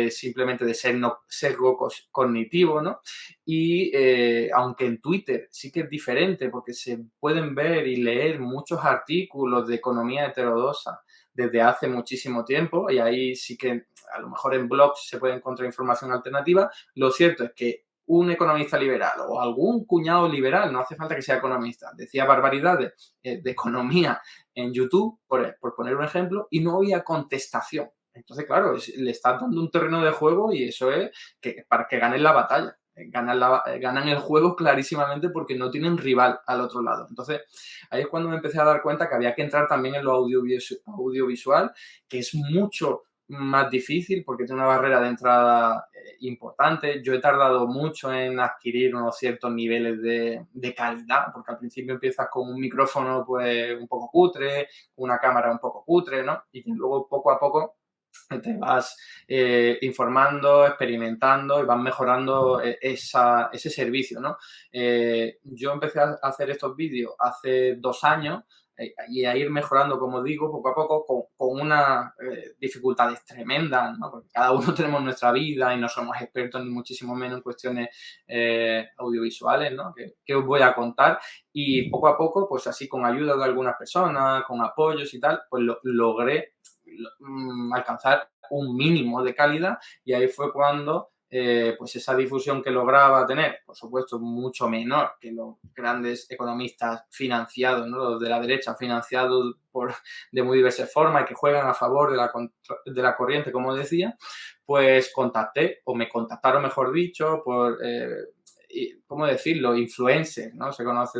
simplemente de sesgo cognitivo, ¿no? Y aunque en Twitter sí que es diferente porque se pueden ver y leer muchos artículos de economía heterodoxa desde hace muchísimo tiempo y ahí sí que a lo mejor en blogs se puede encontrar información alternativa, lo cierto es que un economista liberal o algún cuñado liberal, no hace falta que sea economista, decía barbaridades de economía en YouTube, por poner un ejemplo, y no había contestación. Entonces, claro, le estás dando un terreno de juego y eso es para que ganen la batalla. Ganan el juego clarísimamente porque no tienen rival al otro lado. Entonces, ahí es cuando me empecé a dar cuenta que había que entrar también en lo audiovisual, que es mucho más difícil porque tiene una barrera de entrada importante. Yo he tardado mucho en adquirir unos ciertos niveles de calidad, porque al principio empiezas con un micrófono pues un poco cutre, una cámara un poco cutre, ¿no? Y luego poco a poco te vas informando, experimentando y vas mejorando ese servicio, ¿no? Yo empecé a hacer estos vídeos hace 2 años y a ir mejorando, como digo, poco a poco, con unas dificultades tremendas, ¿no? Porque cada uno tenemos nuestra vida y no somos expertos ni muchísimo menos en cuestiones audiovisuales, ¿no? Que os voy a contar. Y poco a poco, pues así con ayuda de algunas personas, con apoyos y tal, pues logré alcanzar un mínimo de calidad, y ahí fue cuando pues esa difusión que lograba tener, por supuesto, mucho menor que los grandes economistas financiados, ¿no? Los de la derecha, financiados de muy diversas formas y que juegan a favor de la corriente, como decía, pues me contactaron, mejor dicho, por, ¿cómo decirlo?, influencers, ¿no? Se conoce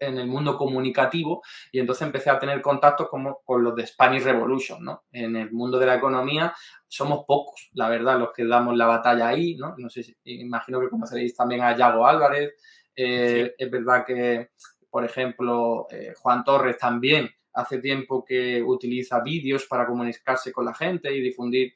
en el mundo comunicativo, y entonces empecé a tener contactos con los de Spanish Revolution, ¿no? En el mundo de la economía somos pocos, la verdad, los que damos la batalla ahí, ¿no? No sé, imagino que conoceréis también a Yago Álvarez. Sí. Es verdad que, por ejemplo, Juan Torres también hace tiempo que utiliza vídeos para comunicarse con la gente y difundir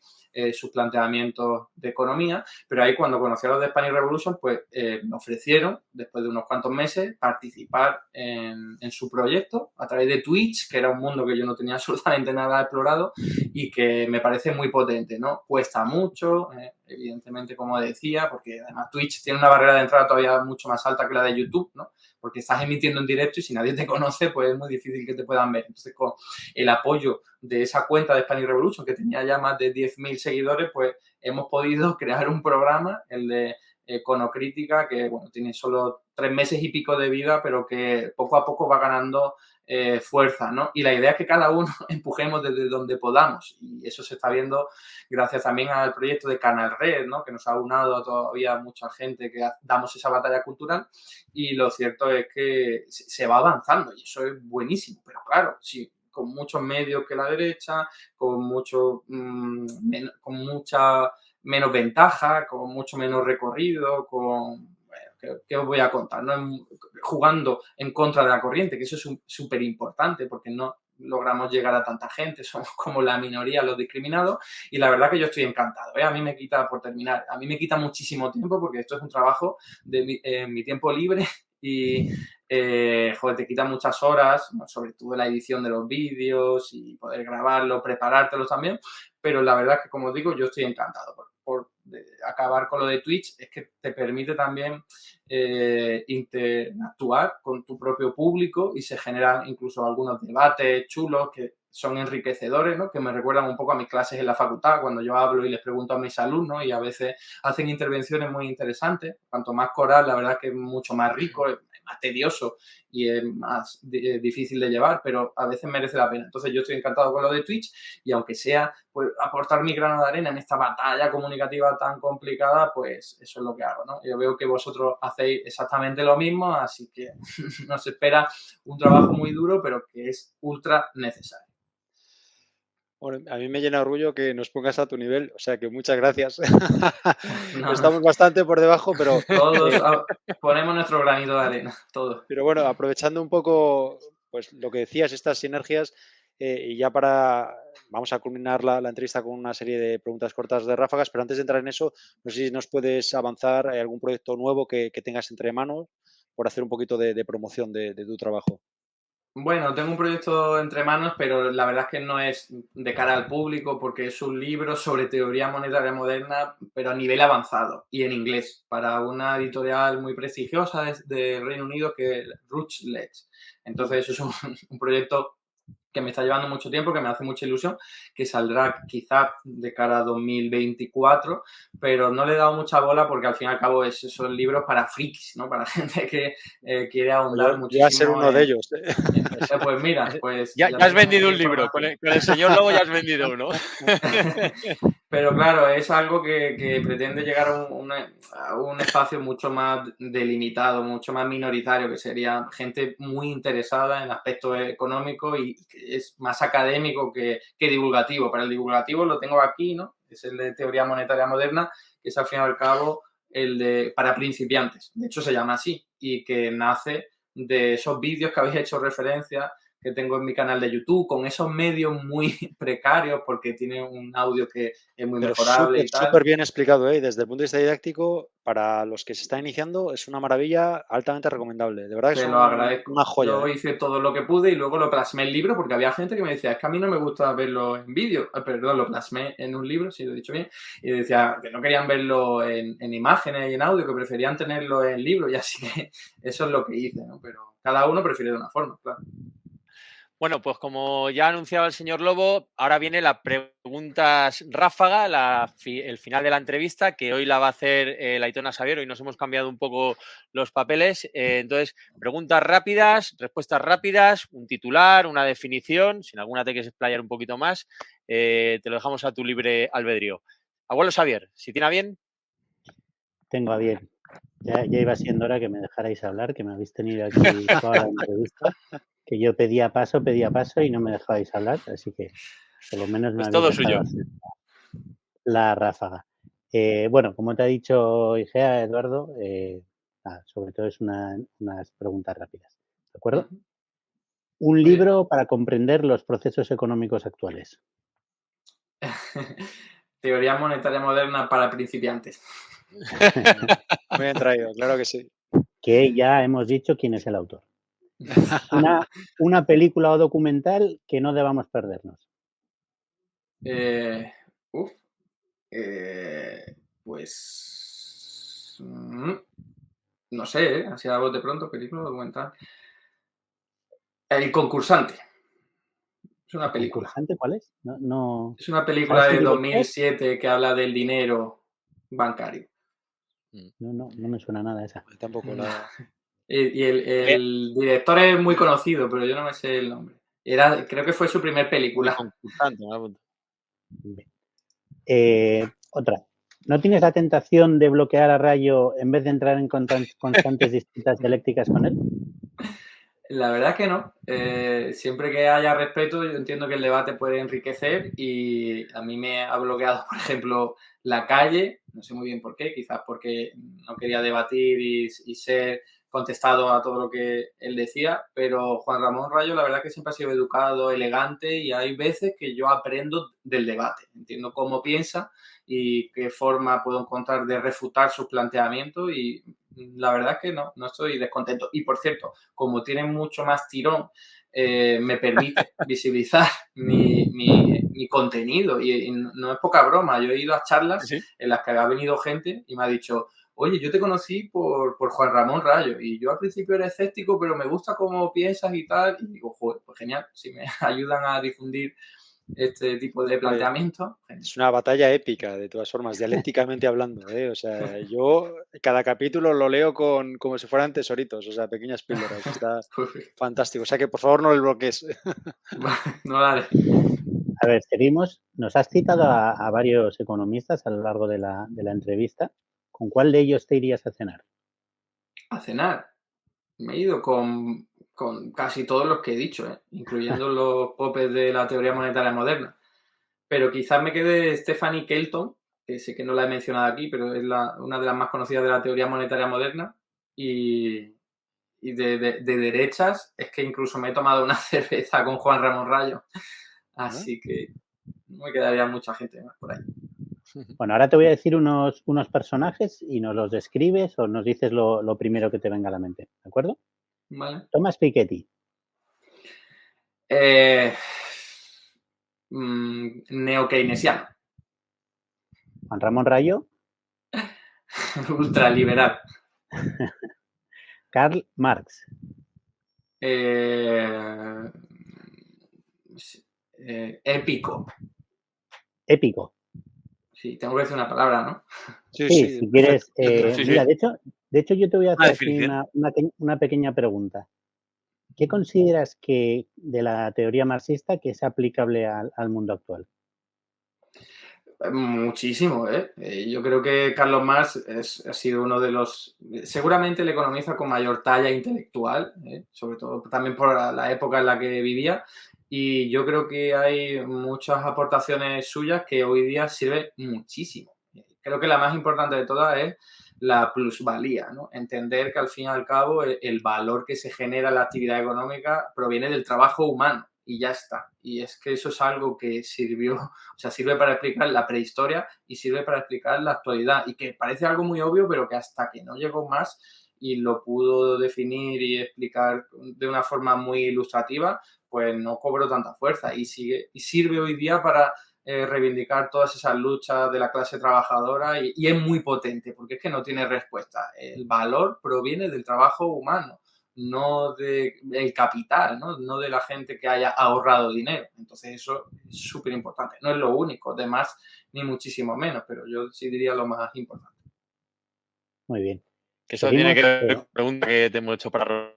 sus planteamientos de economía, pero ahí cuando conocí a los de Spanish Revolution, pues me ofrecieron, después de unos cuantos meses, participar en su proyecto a través de Twitch, que era un mundo que yo no tenía absolutamente nada explorado y que me parece muy potente, ¿no? Cuesta mucho, evidentemente, como decía, porque además Twitch tiene una barrera de entrada todavía mucho más alta que la de YouTube, ¿no? Porque estás emitiendo en directo y si nadie te conoce, pues es muy difícil que te puedan ver. Entonces, con el apoyo de esa cuenta de Spanish Revolution, que tenía ya más de 10.000 seguidores, pues hemos podido crear un programa, el de Econocrítica, que bueno, tiene solo 3 meses y pico de vida, pero que poco a poco va ganando fuerza, ¿no? Y la idea es que cada uno empujemos desde donde podamos, y eso se está viendo gracias también al proyecto de Canal Red, ¿no? Que nos ha unado a todavía mucha gente que damos esa batalla cultural, y lo cierto es que se va avanzando y eso es buenísimo, pero claro, sí, con muchos medios que la derecha, con mucha menos ventaja, con mucho menos recorrido, ¿qué os voy a contar? ¿No? Jugando en contra de la corriente, que eso es súper importante porque no logramos llegar a tanta gente, somos como la minoría los discriminados, y la verdad que yo estoy encantado, ¿eh? A mí me quita, por terminar, a mí me quita muchísimo tiempo porque esto es un trabajo de mi tiempo libre y joder, te quita muchas horas, ¿no? Sobre todo la edición de los vídeos y poder grabarlo, preparártelos también, pero la verdad es que, como digo, yo estoy encantado por acabar con lo de Twitch, es que te permite también interactuar con tu propio público y se generan incluso algunos debates chulos que son enriquecedores, ¿no? Que me recuerdan un poco a mis clases en la facultad, cuando yo hablo y les pregunto a mis alumnos y a veces hacen intervenciones muy interesantes. Cuanto más coral, la verdad que es mucho más rico, es más tedioso y es más difícil de llevar, pero a veces merece la pena. Entonces yo estoy encantado con lo de Twitch y aunque sea pues aportar mi grano de arena en esta batalla comunicativa tan complicada, pues eso es lo que hago, ¿no? Yo veo que vosotros hacéis exactamente lo mismo, así que nos espera un trabajo muy duro, pero que es ultra necesario. Bueno, a mí me llena de orgullo que nos pongas a tu nivel, o sea que muchas gracias. No, Estamos bastante por debajo, pero todos ponemos nuestro granito de arena, todos. Pero bueno, aprovechando un poco pues lo que decías, estas sinergias, y ya vamos a culminar la entrevista con una serie de preguntas cortas de ráfagas, pero antes de entrar en eso, no sé si nos puedes avanzar, ¿hay algún proyecto nuevo que tengas entre manos por hacer un poquito de promoción de tu trabajo? Bueno, tengo un proyecto entre manos, pero la verdad es que no es de cara al público porque es un libro sobre teoría monetaria moderna, pero a nivel avanzado y en inglés, para una editorial muy prestigiosa del Reino Unido que es Routledge. Entonces, eso es un proyecto que me está llevando mucho tiempo, que me hace mucha ilusión, que saldrá quizá de cara a 2024, pero no le he dado mucha bola porque al fin y al cabo son libros para frikis, ¿no? Para gente que quiere ahondar Voy a ser muchísimo uno de ellos. Entonces, pues mira, pues... Ya has vendido un libro, información. con el señor Lobo ya has vendido uno. Pero claro, es algo que pretende llegar a un espacio mucho más delimitado, mucho más minoritario, que sería gente muy interesada en aspectos económicos y que es más académico que divulgativo. Para el divulgativo lo tengo aquí, ¿no? Es el de teoría monetaria moderna, que es al fin y al cabo el de para principiantes. De hecho, se llama así y que nace de esos vídeos que habéis hecho referencia que tengo en mi canal de YouTube, con esos medios muy precarios, porque tiene un audio que es muy Pero mejorable súper, y tal. súper bien explicado, ¿eh? Desde el punto de vista didáctico, para los que se están iniciando, es una maravilla altamente recomendable. De verdad que Te son lo agradezco. una joya, Yo ¿eh? hice todo lo que pude y luego lo plasmé en libro, porque había gente que me decía, es que a mí no me gusta verlo en vídeo. Perdón, lo plasmé en un libro, si lo he dicho bien. Y decía que no querían verlo en imágenes y en audio, que preferían tenerlo en libro. Y así que eso es lo que hice, ¿no? Pero cada uno prefiere de una forma, claro. Bueno, pues como ya anunciaba el señor Lobo, ahora viene la preguntas ráfaga, el final de la entrevista, que hoy la va a hacer la Aitona Sabiero y nos hemos cambiado un poco los papeles. Entonces, preguntas rápidas, respuestas rápidas, un titular, una definición, sin alguna te quieres explayar un poquito más, te lo dejamos a tu libre albedrío. Abuelo Xavier, si tiene a bien. Tengo a bien. Ya iba siendo hora que me dejarais hablar, que me habéis tenido aquí toda la entrevista, que yo pedía paso y no me dejabais hablar, así que por lo menos me Pues habéis todo dejado suyo. hacer la ráfaga. Bueno, como te ha dicho Igea, Eduardo, sobre todo es unas preguntas rápidas, ¿de acuerdo? Ujú. Un Muy bien. libro para comprender los procesos económicos actuales. Teoría monetaria moderna para principiantes. Muy bien traído, claro que sí. Que ya hemos dicho quién es el autor. Una película o documental que no debamos perdernos. Uf. Pues... no sé, así a bote pronto, película, documental. El concursante. Es una ¿El película. concursante cuál es? No. Es una película ¿Sabes el de director? 2007 que habla del dinero bancario. No me suena nada esa. Tampoco la... Y el director es muy conocido, pero yo no me sé el nombre. Creo que fue su primer El película. concursante, me apunto. Bien. Otra. ¿No tienes la tentación de bloquear a Rayo en vez de entrar en constantes disputas dialécticas con él? La verdad es que no. Siempre que haya respeto, yo entiendo que el debate puede enriquecer y a mí me ha bloqueado, por ejemplo, La Calle, no sé muy bien por qué, quizás porque no quería debatir y ser contestado a todo lo que él decía, pero Juan Ramón Rayo la verdad que siempre ha sido educado, elegante y hay veces que yo aprendo del debate, entiendo cómo piensa y qué forma puedo encontrar de refutar sus planteamientos y la verdad es que no estoy descontento. Y por cierto, como tiene mucho más tirón, me permite visibilizar mi contenido y no es poca broma. Yo he ido a charlas Sí. en las que ha venido gente y me ha dicho, oye, yo te conocí por Juan Ramón Rayo y yo al principio era escéptico, pero me gusta cómo piensas y tal. Y digo, joder, pues genial, si me ayudan a difundir este tipo de planteamientos. Es una batalla épica, de todas formas, dialécticamente hablando, ¿eh? O sea, yo cada capítulo lo leo como si fueran tesoritos, o sea, pequeñas píldoras. Está fantástico. O sea que, por favor, no le bloquees. No la haré. A ver, seguimos. Nos has citado a varios economistas a lo largo de la entrevista. ¿Con cuál de ellos te irías a cenar? A cenar. Me he ido con casi todos los que he dicho, incluyendo los popes de la teoría monetaria moderna. Pero quizás me quede Stephanie Kelton, que sé que no la he mencionado aquí, pero es una de las más conocidas de la teoría monetaria moderna. Y de derechas, es que incluso me he tomado una cerveza con Juan Ramón Rayo. Así que no me quedaría mucha gente más por ahí. Bueno, ahora te voy a decir unos personajes y nos los describes o nos dices lo primero que te venga a la mente, ¿de acuerdo? ¿Vale? Thomas Piketty. Neo-keynesiano. Juan Ramón Rayo. Ultraliberal. Karl Marx. Épico. Épico. Sí, tengo que decir una palabra, ¿no? Sí, si quieres. Sí. Mira, de hecho, yo te voy a hacer aquí definición. una pequeña pregunta. ¿Qué consideras que de la teoría marxista que es aplicable al mundo actual? Muchísimo, ¿eh? Yo creo que Carlos Marx ha sido uno de los, seguramente el economista con mayor talla intelectual, sobre todo también por la época en la que vivía, y yo creo que hay muchas aportaciones suyas que hoy día sirven muchísimo. Creo que la más importante de todas es la plusvalía, ¿no? Entender que al fin y al cabo el valor que se genera en la actividad económica proviene del trabajo humano y ya está. Y es que eso es algo que sirve para explicar la prehistoria y sirve para explicar la actualidad y que parece algo muy obvio, pero que hasta que no llegó más y lo pudo definir y explicar de una forma muy ilustrativa, pues no cobró tanta fuerza y sirve hoy día para reivindicar todas esas luchas de la clase trabajadora y es muy potente porque es que no tiene respuesta. El valor proviene del trabajo humano, no del capital, no de la gente que haya ahorrado dinero. Entonces eso es súper importante. No es lo único, además, ni muchísimo menos, pero yo sí diría lo más importante. Muy bien. Que eso tiene que ver con la pregunta que te hemos hecho para...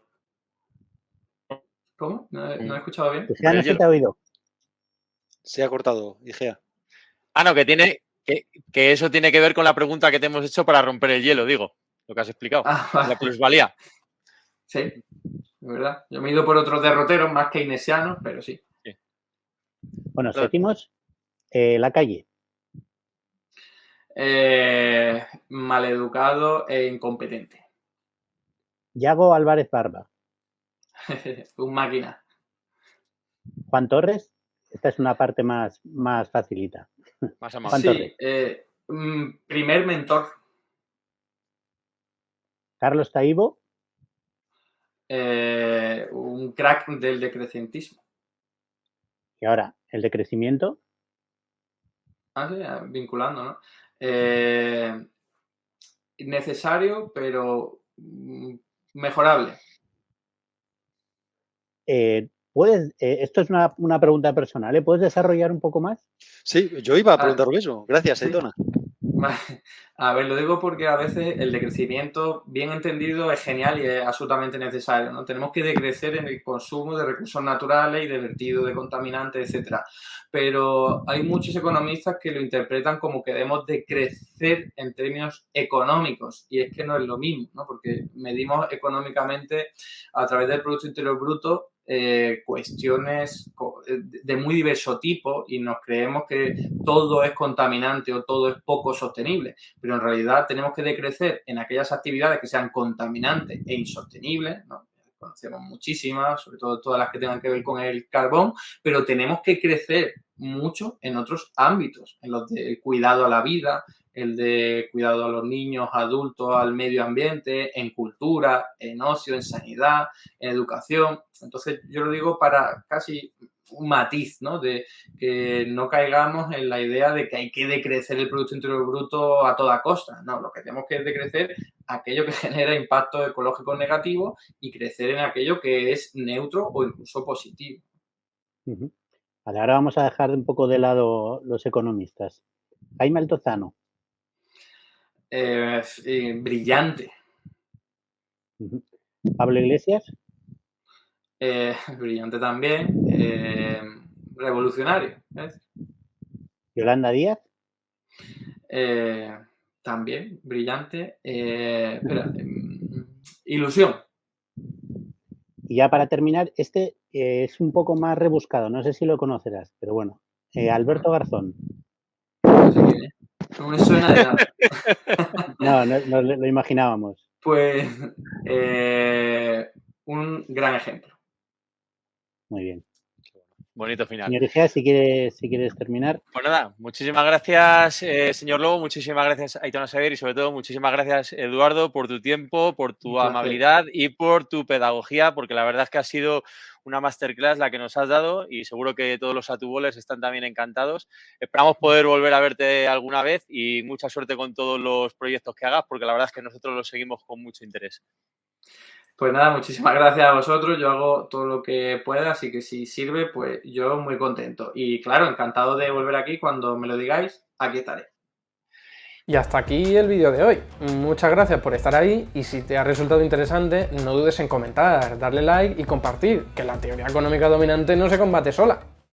¿Cómo? ¿No he escuchado bien? Ya no se te ha oído. Se ha cortado, Igea. No, que eso tiene que ver con la pregunta que te hemos hecho para romper el hielo, digo, lo que has explicado. Vale. La plusvalía. Sí, es verdad. Yo me he ido por otros derroteros más keynesianos, pero sí. Bueno, seguimos. La calle. Maleducado e incompetente. Yago Álvarez Barba. Un máquina. Juan Torres. Esta es una parte más facilita. Más amable. Sí, primer mentor. Carlos Taibo. Un crack del decrecentismo. Y ahora, el decrecimiento. Sí, vinculando, ¿no? Necesario, pero mejorable. Esto es una pregunta personal, ¿puedes desarrollar un poco más? Sí, yo iba a preguntar lo mismo. Gracias, ¿sí? Aitona. A ver, lo digo porque a veces el decrecimiento, bien entendido, es genial y es absolutamente necesario, ¿no? Tenemos que decrecer en el consumo de recursos naturales y de vertido de contaminantes, etcétera. Pero hay muchos economistas que lo interpretan como que debemos decrecer en términos económicos y es que no es lo mismo, ¿no? Porque medimos económicamente a través del Producto Interior Bruto cuestiones de muy diverso tipo y nos creemos que todo es contaminante o todo es poco sostenible, pero en realidad tenemos que decrecer en aquellas actividades que sean contaminantes e insostenibles, ¿no? Conocemos muchísimas, sobre todo todas las que tengan que ver con el carbón, pero tenemos que crecer mucho en otros ámbitos, en los de cuidado a la vida, el de cuidado a los niños, adultos, al medio ambiente, en cultura, en ocio, en sanidad, en educación. Entonces, yo lo digo para casi un matiz, ¿no? De que no caigamos en la idea de que hay que decrecer el Producto Interior Bruto a toda costa. No, lo que tenemos que es decrecer aquello que genera impactos ecológicos negativos y crecer en aquello que es neutro o incluso positivo. Vale, ahora vamos a dejar un poco de lado los economistas. Jaime Altozano. Brillante. Pablo Iglesias. Brillante también. Revolucionario. ¿Ves? Yolanda Díaz. También brillante. Ilusión. Y ya para terminar, este es un poco más rebuscado, no sé si lo conocerás, pero bueno. Alberto Garzón. No sé quién es. No me suena de nada. No lo imaginábamos. Pues un gran ejemplo. Muy bien. Bonito final. Señor Igea, si quieres terminar. Pues nada, muchísimas gracias, señor Lobo, muchísimas gracias, Aitona Xavier, y sobre todo muchísimas gracias, Eduardo, por tu tiempo, por tu amabilidad y por tu pedagogía, porque la verdad es que ha sido una masterclass la que nos has dado y seguro que todos los atuboles están también encantados. Esperamos poder volver a verte alguna vez y mucha suerte con todos los proyectos que hagas, porque la verdad es que nosotros los seguimos con mucho interés. Pues nada, muchísimas gracias a vosotros. Yo hago todo lo que pueda, así que si sirve, pues yo muy contento. Y claro, encantado de volver aquí. Cuando me lo digáis, aquí estaré. Y hasta aquí el vídeo de hoy. Muchas gracias por estar ahí y si te ha resultado interesante, no dudes en comentar, darle like y compartir, que la teoría económica dominante no se combate sola.